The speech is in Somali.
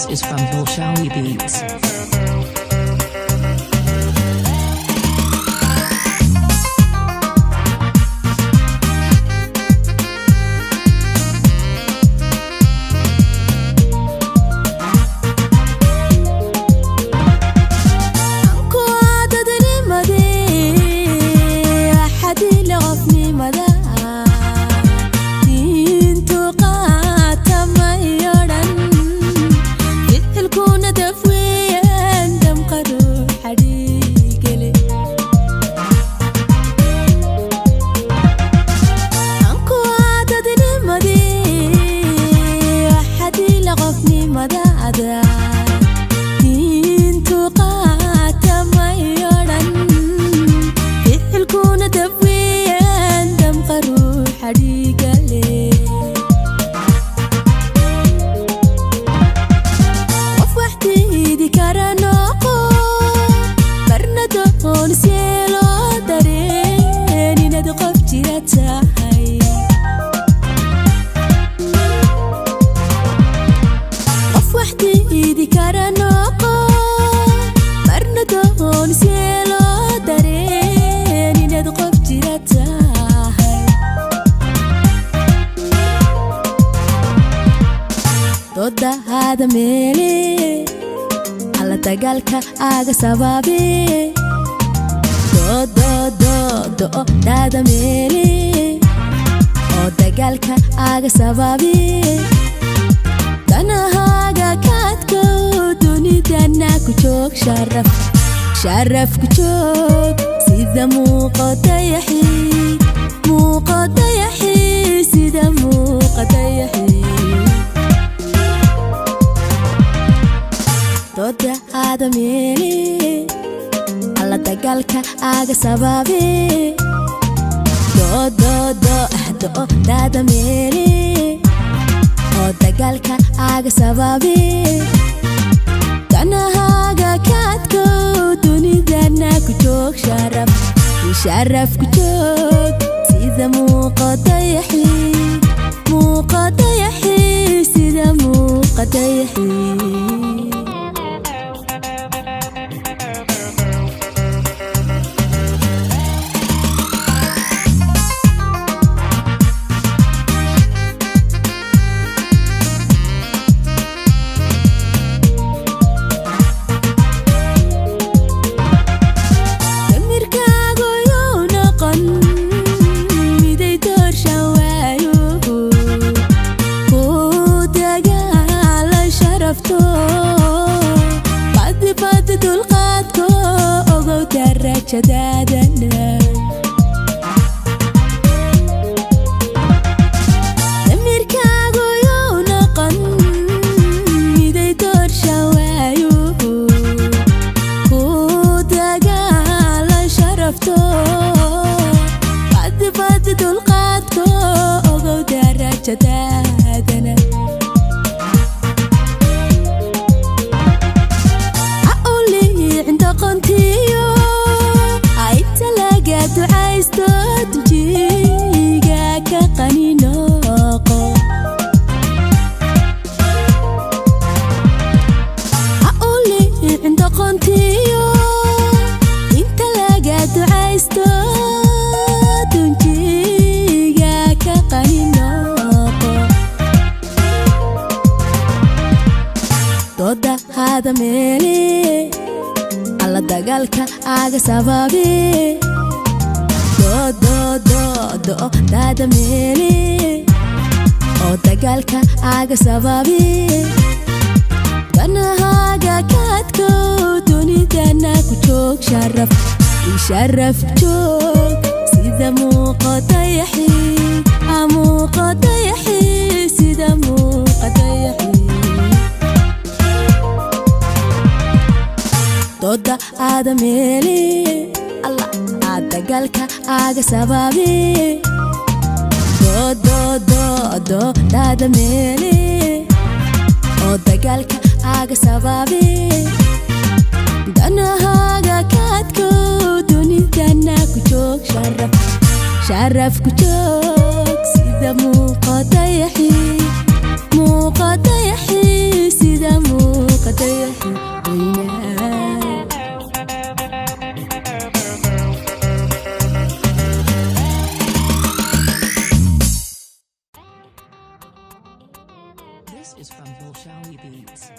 This is from Bolshawi Beats. هذا ميلي على تقالك آغا سبابي دو دو دو دو هذا ميلي او تقالك آغا سبابي دانا هاغا كاتكو دوني دانا كوشوك شرف كوشوك سيدا موقع يحي سيدا موقع يحي Toda hada meli alla tagalka aga sababi do dada meli o tagalka aga sababi kana haga katko dunidana kuchok sharaf kuchok sida muqada yahi sida muqada yahi شدادنا دميركاغو يونقن ميداي دور شوايو كوداغالا شرفتو بعد دلقاتكو اوغو درجدادنا عقولي عند قنتيو عايزتو تجيغا كقنينوقو عقولي عند قنتيو انت لقيت عايزتو تجيغا كقنينوقو تودا هذا ميلي على دقالك آغا سبابي do dada meli o tagalka aga sababi kana haga katko dunidana kuchok sharaf kuchok sida muqada yahi sida muqada yahi toda ada meli Allah tagalka aga sababi do dada meli o tagalka aga sababi dana haga katko dunidana kuchok sharaf kuchok sida muqada yahi sida This is from Bolshawi Beats.